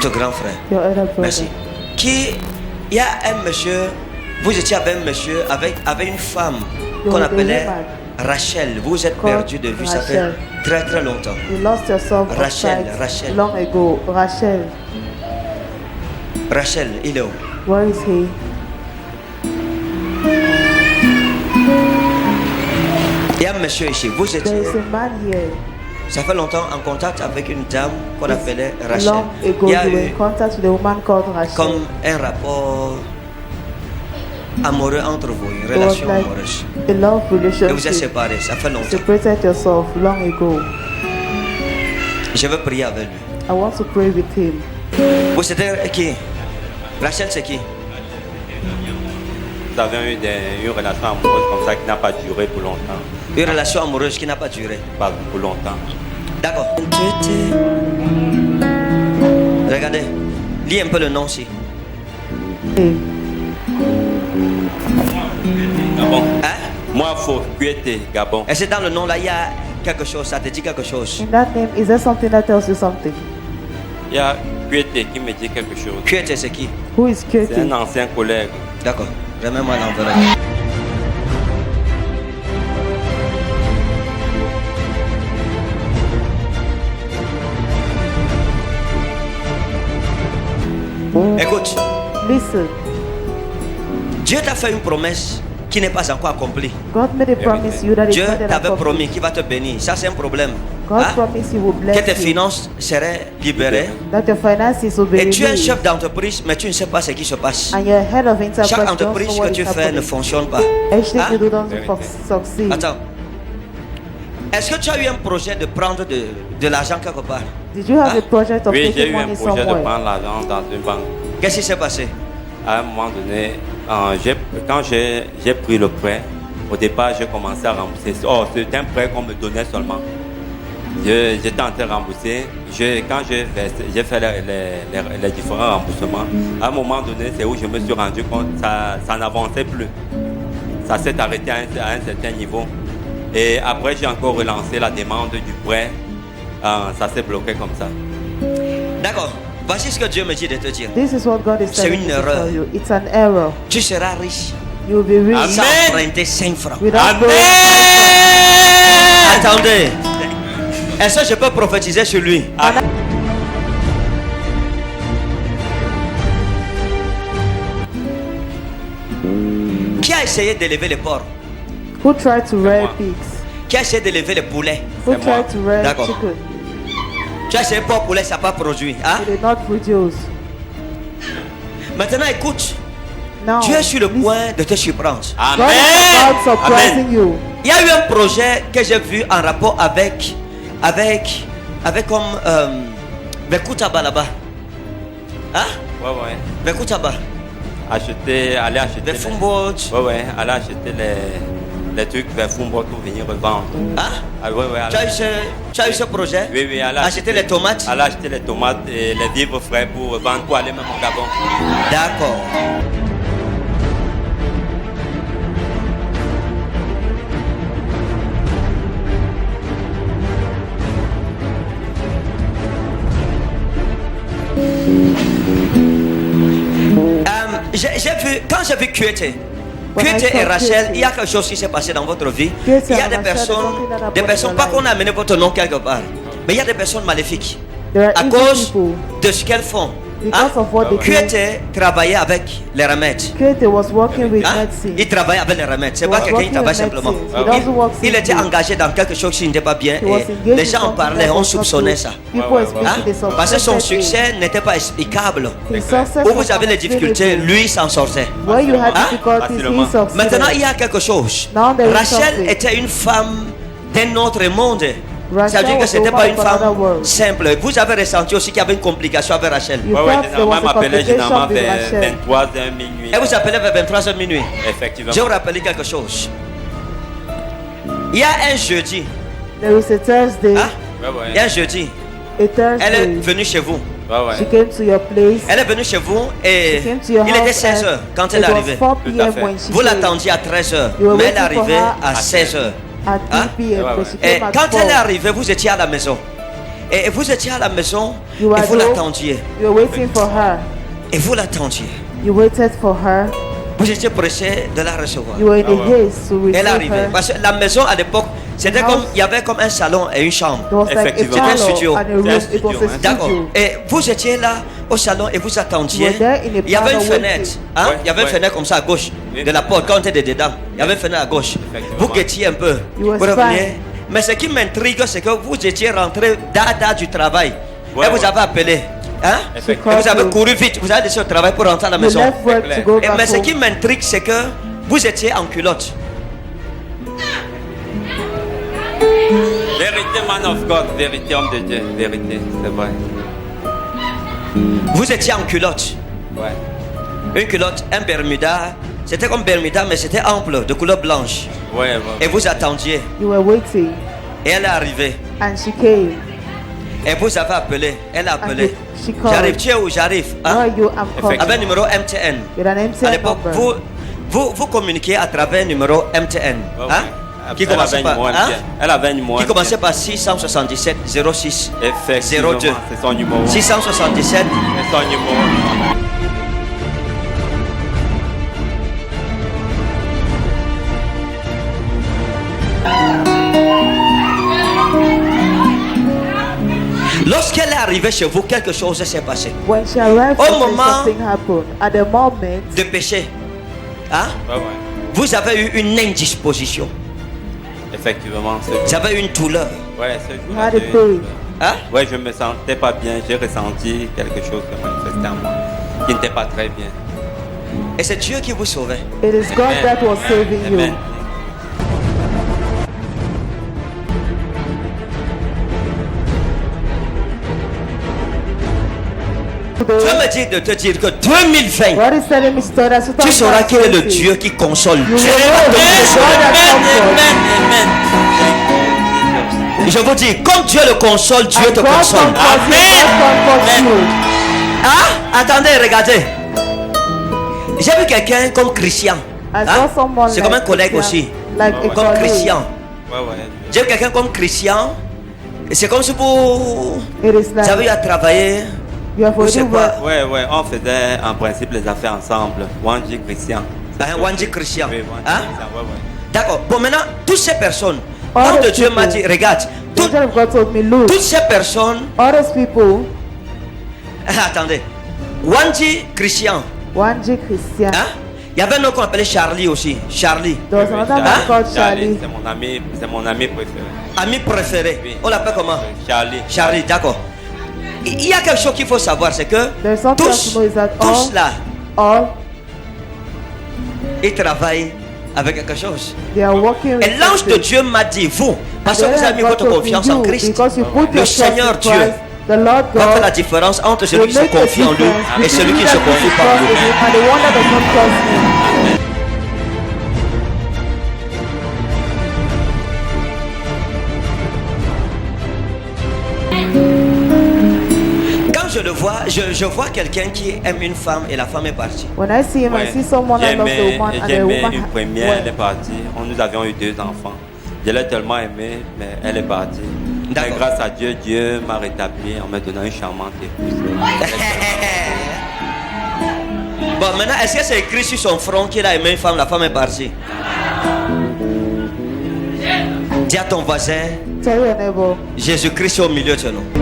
Votre grand frère. Your elder brother. Merci. Il y a un monsieur, vous étiez avec un monsieur, avec une femme qu'on appelait Rachel. Vous êtes perdu de vue, ça fait très très longtemps. You lost yourself Rachel, Rachel. long ago. Rachel. Rachel, il est où? Where is he? Il y a un monsieur ici. Vous There étiez, is a man here. ça fait longtemps en contact avec une dame qu'on appelait Rachel. Long ago, Il y a you were eu in contact with a woman called Rachel. comme un rapport amoureux entre vous, une It was relation like amoureuse. a love Et vous êtes relationship. séparés, ça fait longtemps. Separated yourself long ago. Je veux prier avec lui. I want to pray with him. Vous c'était qui? Rachel, c'est qui? Nous avions eu une relation amoureuse comme ça qui n'a pas duré pour longtemps. Une relation amoureuse qui n'a pas duré. Pas pour longtemps. D'accord. Regardez, lis un peu le nom aussi. Hey. Gabon. Hein? Moi, faut Kuete, Gabon. Et c'est dans le nom là, il y a quelque chose, ça te dit quelque chose. In that name, is there something that tells you something? Il y a Kuete qui me dit quelque chose. Kuete, c'est qui? Who is C'est un Kirti? ancien collègue. D'accord. Remets-moi l'enveloppe. Écoute, Listen, Dieu t'a fait une promesse qui n'est pas encore accomplie. God made a promise you that is Dieu not yet t'avait promis accomplished. qu'il va te bénir. Ça, c'est un problème. God Hein? promised He will Que bless tes you, finances seraient libérées. that your finances will be Et tu es un released, chef d'entreprise, mais tu ne sais pas ce qui se passe. and your head of enterprise Chaque don't entreprise know que what tu is fais ne happening. fonctionne pas. Anything Hein? you do don't succeed. Attends. Est-ce que tu as eu un projet de prendre de l'argent quelque part? Did you have Hein? a project of Oui, j'ai taking eu un money projet de somewhere? prendre l'argent dans une banque. Qu'est-ce qui s'est passé? À un moment donné, quand j'ai pris le prêt, au départ, j'ai commencé à rembourser. Oh, c'était un prêt qu'on me donnait seulement. J'étais en train de rembourser. Quand j'ai fait les différents remboursements, à un moment donné, c'est où je me suis rendu compte que ça n'avançait plus. Ça s'est arrêté à un certain niveau. Et après, j'ai encore relancé la demande du prêt. Ça s'est bloqué comme ça. D'accord. Voici ce que Dieu me dit de te dire. This is what God is C'est telling une me to erreur. tell you. It's an error. Tu seras riche You will be rich Amen. sans emprunter 5 francs. without Amen. borrowing. Attendez. Est-ce que je peux prophétiser sur lui? Qui a essayé d'élever les porcs? Who tried to rear moi. pigs? Qui a essayé d'élever les poulets? Who C'est moi. tried to rear D'accord. chicken? Tu as essayé porc, poulet, ça n'a pas produit. Hein? They did not produce. Maintenant écoute, Now, tu es sur le listen. point de te surprendre. God is Amen. about surprising Amen. you. Il y a eu un projet que j'ai vu en rapport avec comme Bekutaba là-bas. Hein? Ouais. Bekutaba. Aller acheter. Les Fumbot. Ouais, aller acheter les trucs vers Fumbo pour venir revendre. Hein? Ah, ouais, Tu as eu ce projet? Oui, aller Acheter les tomates? Aller acheter les tomates et les vivres frais pour vendre, pour aller même au Gabon. D'accord. J'ai vu, quand j'ai vu Kuete et Rachel, il y a quelque chose qui s'est passé dans votre vie. Il y a des personnes, pas qu'on a amené votre nom quelque part, mais il y a des personnes maléfiques. There are À evil cause people. de ce qu'elles font. Because of what they do. Kuete travaillait avec les remèdes. Kirti was working with Hein? medicine. Il travaille avec les remèdes. C'est He pas was quelqu'un qui working travaille with simplement. medicines. He doesn't work Il était simply. engagé dans quelque chose qui n'était pas bien He was et engaged les in gens en something parlaient, that on was not soupçonnait good. ça. People Ouais, especially Hein? they Parce que son suspected it. succès n'était pas explicable. His success Où was vous avez les difficultés, unexplainable. lui s'en sortait. Where you had Hein? difficulties, Facilement. he succeeded. Maintenant, il y a quelque chose. Now there is Rachel something. était une femme d'un autre monde. Rachel Ça veut dire que was ce a n'était pas woman une of another femme world. simple. Vous avez ressenti aussi qu'il y avait une complication avec Rachel. You Ouais, felt there was généralement, a m'appelait généralement complication with vers Rachel. 23h minuit. Elle vous appelait vers 23h minuit. Effectivement. Je vais vous rappeler quelque chose. Il y a un jeudi. There is a Thursday. Hein? Il y a un Ouais. jeudi. A Elle est Thursday. venue chez vous. She came to your place. Elle est venue chez vous et She came to your il était house 16h and quand elle est it was arrivée. 4 Tout à p.m. fait. when she Vous came. l'attendiez à 13h, You were mais elle est waiting for arrivée her à 16h. At 3 Hein? p.m. Ouais, but she Et came at quand 4. elle est arrivée, vous étiez à la maison. Et vous étiez à la maison You Et are vous broke. l'attendiez. You were waiting for her. Et vous l'attendiez. You waited for her. Vous étiez pressé de la recevoir. You were in Ah a ouais. haste to Elle est receive arrivée. her. Parce que la maison à l'époque, c'était The comme house- il y avait comme un salon et une chambre. There was like a Effectivement. C'était un parlor studio. and a room. C'est un It was studio, a hein. D'accord. studio. Et vous étiez là au salon et vous attendiez. You were there in a Il y avait une parlor fenêtre. waiting. Hein? Ouais, Il y avait une ouais. fenêtre comme ça à gauche Oui. de la porte quand on était dedans. Il y avait une fenêtre à gauche. Effectivement. Vous guettiez un peu. You were Vous reveniez. spying. Mais ce qui m'intrigue, c'est que vous étiez rentré dada du travail. Ouais, et vous ouais. avez appelé. Hein? Effectivement. Et vous avez couru vite. Vous avez laissé au travail pour rentrer à la You maison. left work clair. to go Et back mais ce home. qui m'intrigue, c'est que vous étiez en culotte. Vérité, man of God. Vérité, homme de Dieu. Vérité, c'est vrai. Vous étiez en culotte. Ouais. Une culotte, un Bermuda. C'était comme Bermuda, mais c'était ample, de couleur blanche. Ouais, ouais. Et vous attendiez. You were waiting. Et elle est arrivée. And she came. Et vous avez appelé. Elle a appelé. she called. J'arrive, tu es où? J'arrive. Where Hein? are you? I'm coming. Avec un numéro MTN. With an À MTN l'époque, number. vous communiquez à travers un numéro MTN. Ouais, Hein? ouais. Qui Elle avait commençait un par, numéro hein? MTN. Elle avait un numéro Qui MTN. commençait par 677 06 Effectivement, 02. c'est son numéro. 677. C'est son numéro. Lorsqu'elle est arrivée chez vous, quelque chose s'est passé. When she arrived, Au something moment- happened. At the moment, De péché. Hein? Ouais, ouais. Vous avez eu une indisposition. Effectivement, c'est Vous avez eu une douleur. ouais, ce you jour-là, had a pain. Hein? ouais, je me sentais pas bien. J'ai ressenti quelque chose qui manifestait en moi, qui n'était pas très bien. Et c'est Dieu qui vous sauvait. It is God Amen. that was saving you. Amen. Dieu me dit de te dire que 2020, God is telling me to tell us tu sauras qu'il est le Dieu qui console. You will Dieu know va te the consoler. God that comforts. Je vous dis, comme Dieu le console, Dieu And te God console. comforts you. God comforts you. Ah, attendez, regardez. J'ai vu quelqu'un comme Christian. I Hein? saw someone C'est comme un collègue Christian, aussi. Like a Comme colleague. Christian. Ouais, ouais. J'ai vu quelqu'un comme Christian. Et c'est comme si vous It is like avez eu à travailler. you have Ou c'est already quoi? worked. Ouais, ouais, on faisait en principe les affaires ensemble. Wanji Christian. Hein, Wanji Christian. Oui, Wanji Hein? Christian, ouais, ouais. D'accord. Bon, maintenant, toutes ces personnes, All l'ange de those Dieu m'a people. dit, regarde, The angel of God told me, look, toutes ces personnes, all those people, attendez, Wanji Christian, Wanji Christian. hein? Il y avait un autre qu'on appelait Charlie aussi, Charlie, There was another man Hein? called Charlie. C'est mon ami préféré. ami préféré. Oui. On l'appelle comment? Charlie. Charlie, d'accord. Il y a quelque chose qu'il faut savoir, c'est que There's something tous, to know is that tous là, all ils travaillent avec quelque chose. they are working with Et l'ange de something. Dieu m'a dit, vous, parce que The vous angel avez mis of God votre told me, confiance en you, Christ, because you put Le your trust Seigneur in Dieu Christ, the Lord va faire la God différence entre celui will qui se make a confie en lui difference et celui qui ne se between confie that pas en who lui. trusts in him and the one that does not trust him. Quand je le vois, je vois quelqu'un qui aime une femme et la femme est partie. When I see him, I see someone that loves a woman and the J'aimais woman une première, elle est went. partie. Nous avions eu 2 enfants. Je l'ai tellement aimée, mais elle est partie. Mais D'accord. grâce à Dieu, Dieu m'a rétabli en me donnant une charmante épouse. Bon, maintenant, est-ce que c'est écrit sur son front qu'il a aimé une femme, la femme est partie? Dis à ton voisin, Tell your neighbor, Jésus-Christ est au milieu de nous.